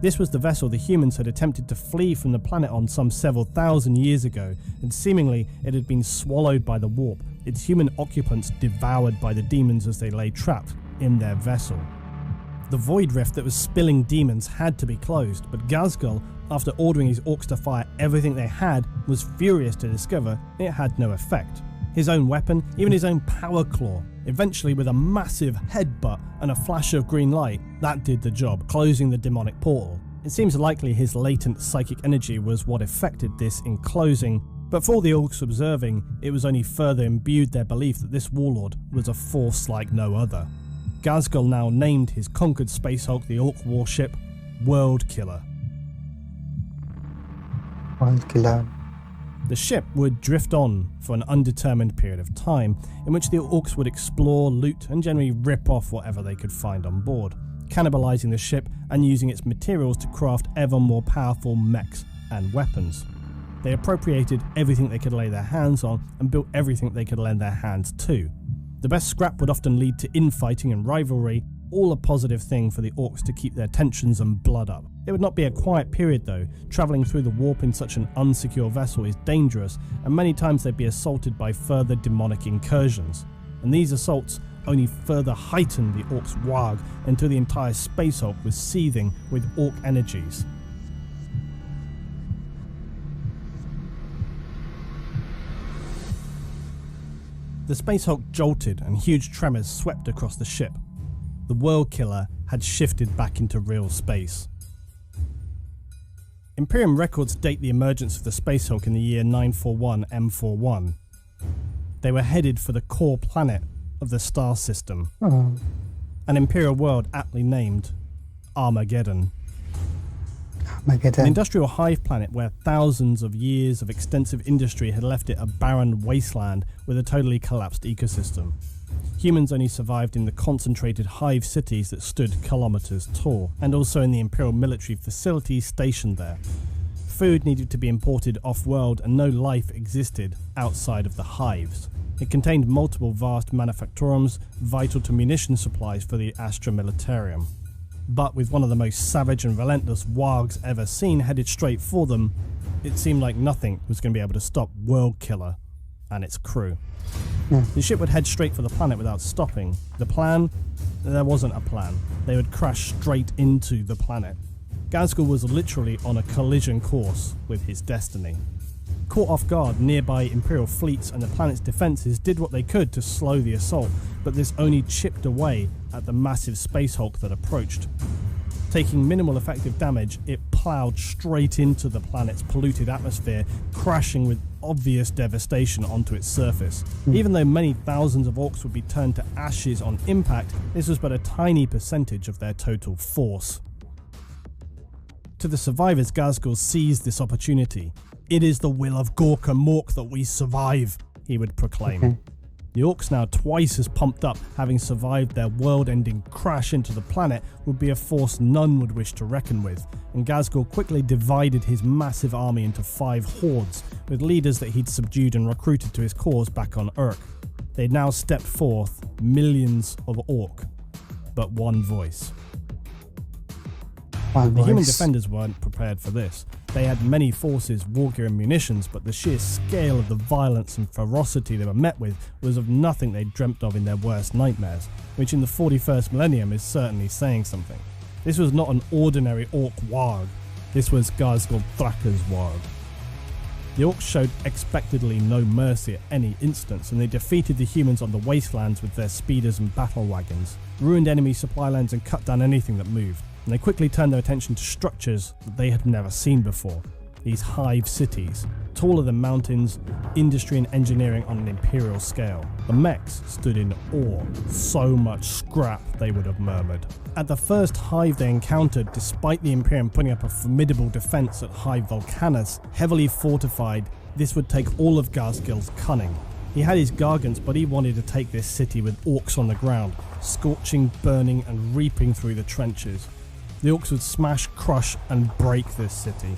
This was the vessel the humans had attempted to flee from the planet on some several thousand years ago, and seemingly it had been swallowed by the warp, its human occupants devoured by the demons as they lay trapped in their vessel. The void rift that was spilling demons had to be closed, but Ghazghkull, after ordering his Orks to fire everything they had, was furious to discover it had no effect. His own weapon, even his own power claw, eventually with a massive headbutt and a flash of green light, that did the job, closing the demonic portal. It seems likely his latent psychic energy was what effected this in closing, but for all the Orks observing, it was only further imbued their belief that this warlord was a force like no other. Ghazghkull now named his conquered Space Hulk the Ork warship World Killer. World Killer. The ship would drift on for an undetermined period of time, in which the Orks would explore, loot, and generally rip off whatever they could find on board, cannibalizing the ship and using its materials to craft ever more powerful mechs and weapons. They appropriated everything they could lay their hands on and built everything they could lend their hands to. The best scrap would often lead to infighting and rivalry, all a positive thing for the Orks to keep their tensions and blood up. It would not be a quiet period though. Travelling through the warp in such an unsecure vessel is dangerous, and many times they'd be assaulted by further demonic incursions. And these assaults only further heightened the Orks' warg until the entire Space Hulk was seething with Ork energies. The Space Hulk jolted and huge tremors swept across the ship. The World Killer had shifted back into real space. Imperium records date the emergence of the Space Hulk in the year 941 M41. They were headed for the core planet of the star system, an Imperial world aptly named Armageddon. An industrial hive planet where thousands of years of extensive industry had left it a barren wasteland with a totally collapsed ecosystem. Humans only survived in the concentrated hive cities that stood kilometers tall, and also in the Imperial military facilities stationed there. Food needed to be imported off-world, and no life existed outside of the hives. It contained multiple vast manufactorums vital to munition supplies for the Astra Militarum. But with one of the most savage and relentless wargs ever seen headed straight for them, it seemed like nothing was going to be able to stop World Killer and its crew. The ship would head straight for the planet without stopping. The plan? There wasn't a plan. They would crash straight into the planet. Ghazghkull was literally on a collision course with his destiny. Caught off guard, nearby Imperial fleets and the planet's defences did what they could to slow the assault, but this only chipped away at the massive Space Hulk that approached. Taking minimal effective damage, it ploughed straight into the planet's polluted atmosphere, crashing with obvious devastation onto its surface. Even though many thousands of Orks would be turned to ashes on impact, this was but a tiny percentage of their total force. To the survivors, Ghazghkull seized this opportunity. "It is the will of Gorka Mork that we survive," he would proclaim. The Orks, now twice as pumped up, having survived their world-ending crash into the planet, would be a force none would wish to reckon with, and Ghazghkull quickly divided his massive army into 5 hordes, with leaders that he'd subdued and recruited to his cause back on Ork. They'd now stepped forth, millions of Ork, but one voice. The human defenders weren't prepared for this. They had many forces, war gear and munitions, but the sheer scale of the violence and ferocity they were met with was of nothing they'd dreamt of in their worst nightmares, which in the 41st millennium is certainly saying something. This was not an ordinary Ork warg. This was Garsgul Thraka's warg. The Orks showed expectedly no mercy at any instance, and they defeated the humans on the wastelands with their speeders and battle wagons, ruined enemy supply lines and cut down anything that moved. And they quickly turned their attention to structures that they had never seen before. These hive cities, taller than mountains, industry and engineering on an imperial scale. The mechs stood in awe, so much scrap, they would have murmured. At the first hive they encountered, despite the Imperium putting up a formidable defense at Hive Volcanus, heavily fortified, this would take all of Garsgul's cunning. He had his gargants, but he wanted to take this city with Orks on the ground, scorching, burning and reaping through the trenches. The Orks would smash, crush and break this city.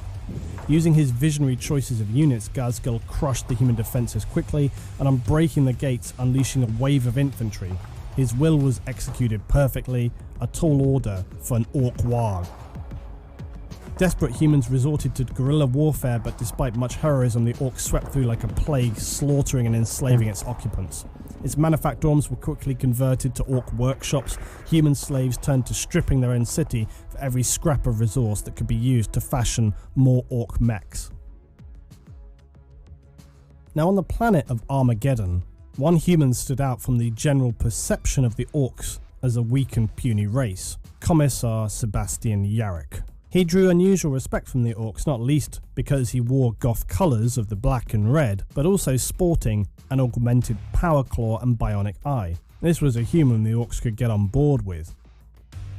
Using his visionary choices of units, Garsgul crushed the human defences quickly, and on breaking the gates, unleashing a wave of infantry. His will was executed perfectly, a tall order for an Ork warg. Desperate humans resorted to guerrilla warfare, but despite much heroism, the Orks swept through like a plague, slaughtering and enslaving its occupants. Its manufactorums were quickly converted to Ork workshops. Human slaves turned to stripping their own city for every scrap of resource that could be used to fashion more Ork mechs. Now, on the planet of Armageddon, one human stood out from the general perception of the Orks as a weak and puny race: Commissar Sebastian Yarrick. He drew unusual respect from the Orks, not least because he wore Goth colours of the black and red, but also sporting an augmented power claw and bionic eye. This was a human the Orks could get on board with.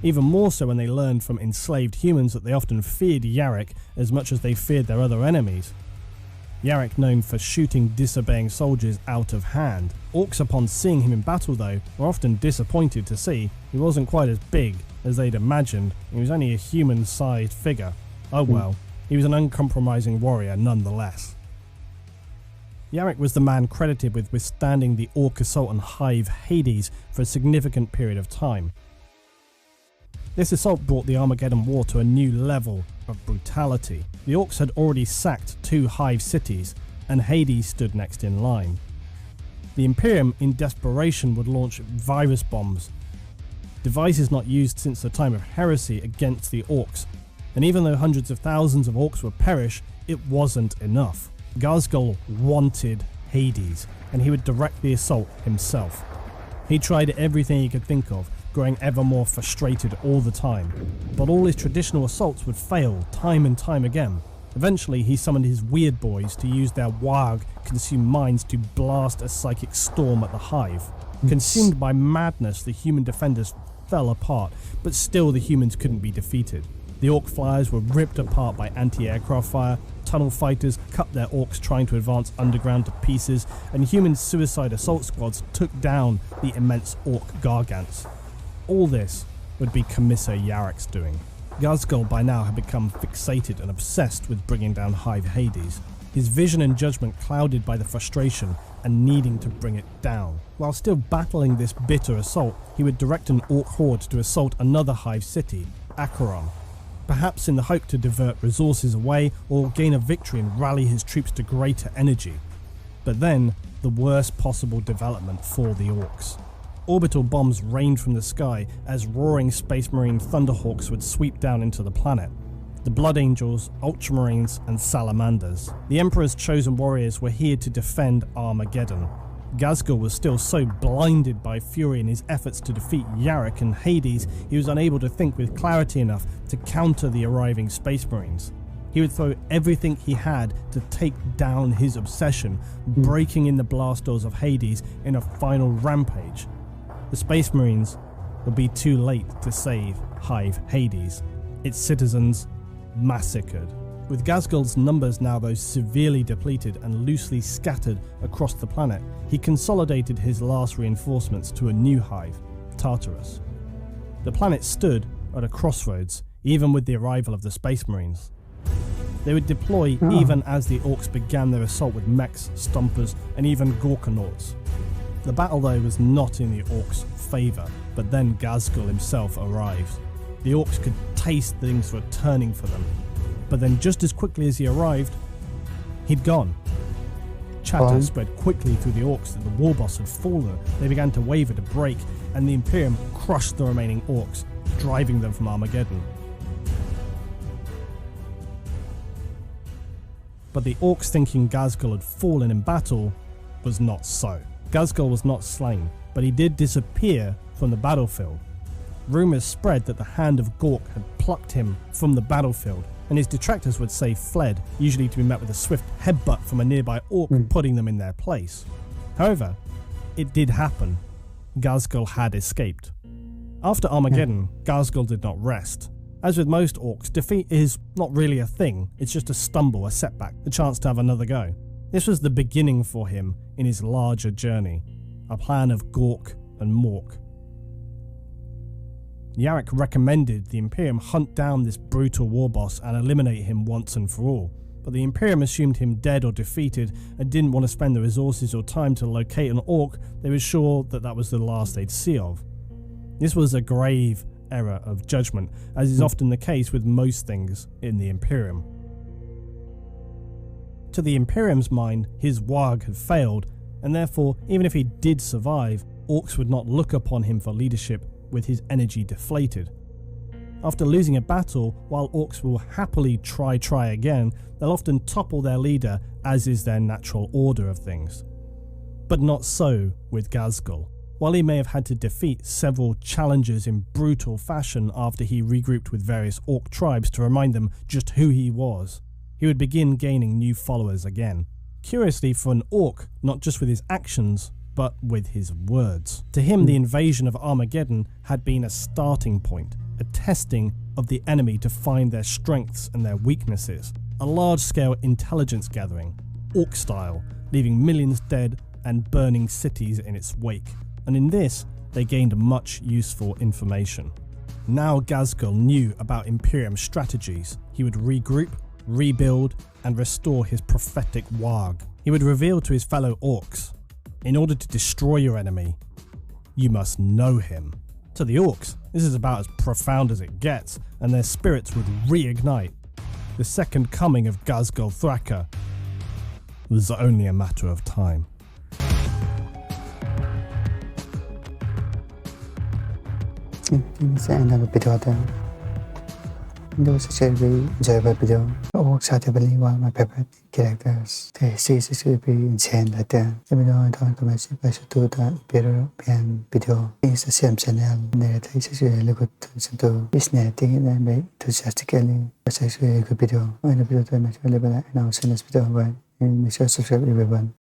Even more so when they learned from enslaved humans that they often feared Yarrick as much as they feared their other enemies. Yarrick known for shooting disobeying soldiers out of hand. Orks, upon seeing him in battle though, were often disappointed to see he wasn't quite as big as they'd imagined. He was only a human-sized figure. Oh well, he was an uncompromising warrior nonetheless. Yarrick was the man credited with withstanding the Ork assault on Hive Hades for a significant period of time. This assault brought the Armageddon War to a new level of brutality. The Orks had already sacked 2 Hive cities, and Hades stood next in line. The Imperium, in desperation, would launch virus bombs, devices not used since the time of heresy, against the Orks, and even though hundreds of thousands of Orks would perish, it wasn't enough. Garsgul wanted Hades, and he would direct the assault himself. He tried everything he could think of, growing ever more frustrated all the time, but all his traditional assaults would fail time and time again. Eventually he summoned his weird boys to use their warg consumed minds to blast a psychic storm at the Hive. Consumed by madness, the human defenders fell apart, but still the humans couldn't be defeated. The Ork flyers were ripped apart by anti-aircraft fire, tunnel fighters cut their Orks trying to advance underground to pieces, and human suicide assault squads took down the immense Ork gargants. All this would be Commissar Yarrick's doing. Garsgul by now had become fixated and obsessed with bringing down Hive Hades, his vision and judgment clouded by the frustration and needing to bring it down. While still battling this bitter assault, he would direct an Ork horde to assault another Hive city, Acheron, perhaps in the hope to divert resources away or gain a victory and rally his troops to greater energy. But then, the worst possible development for the Orks. Orbital bombs rained from the sky as roaring Space Marine Thunderhawks would sweep down into the planet. The Blood Angels, Ultramarines and Salamanders. The Emperor's chosen warriors were here to defend Armageddon. Garsgul was still so blinded by fury in his efforts to defeat Yarrick and Hades, he was unable to think with clarity enough to counter the arriving Space Marines. He would throw everything he had to take down his obsession, breaking in the blast doors of Hades in a final rampage. The Space Marines would be too late to save Hive Hades, its citizens massacred. With Garsgul's numbers now though severely depleted and loosely scattered across the planet, he consolidated his last reinforcements to a new hive, Tartarus. The planet stood at a crossroads, even with the arrival of the Space Marines. They would deploy even as the Orks began their assault with mechs, stompers, and even Gorkanauts. The battle though was not in the Orks' favour, but then Garsgul himself arrived. The Orks could taste things were turning for them, but then just as quickly as he arrived, he'd gone. Chatter spread quickly through the Orks that the war boss had fallen. They began to waver to break, and the Imperium crushed the remaining Orks, driving them from Armageddon. But the Orks thinking Ghazghkull had fallen in battle was not so. Ghazghkull was not slain, but he did disappear from the battlefield. Rumours spread that the hand of Gork had plucked him from the battlefield, and his detractors would say fled, usually to be met with a swift headbutt from a nearby Ork putting them in their place. However, it did happen. Ghazghkull had escaped. After Armageddon, Ghazghkull did not rest. As with most Orks, defeat is not really a thing, it's just a stumble, a setback, a chance to have another go. This was the beginning for him in his larger journey, a plan of Gork and Mork. Yarrick recommended the Imperium hunt down this brutal war boss and eliminate him once and for all, but the Imperium assumed him dead or defeated and didn't want to spend the resources or time to locate an Ork they were sure that was the last they'd see of. This was a grave error of judgment, as is often the case with most things in the Imperium. To the Imperium's mind, his warg had failed, and therefore, even if he did survive, Orks would not look upon him for leadership with his energy deflated. After losing a battle, while Orks will happily try again, they'll often topple their leader, as is their natural order of things. But not so with Ghazghkull. While he may have had to defeat several challengers in brutal fashion after he regrouped with various Ork tribes to remind them just who he was, he would begin gaining new followers again. Curiously for an Ork, not just with his actions, but with his words. To him, the invasion of Armageddon had been a starting point, a testing of the enemy to find their strengths and their weaknesses, a large-scale intelligence gathering, Ork style, leaving millions dead and burning cities in its wake. And in this, they gained much useful information. Now Ghazghkull knew about Imperium strategies. He would regroup, rebuild, and restore his prophetic warg. He would reveal to his fellow Orks, in order to destroy your enemy, you must know him. To the Orks, this is about as profound as it gets, and their spirits would reignite. The second coming of Ghazghkull Thraka was only a matter of time. It's the end of the video then. There was a very enjoyable video. Orks are definitely one of my favorite characters. The series will be insane like that. Let me know in the comments if I should do the Imperium video. It's the same channel. Narrator is really good to this narrating and very enthusiastically. It's actually a good video. In the video, I'm available and I'll send this video away. And make sure to subscribe everyone.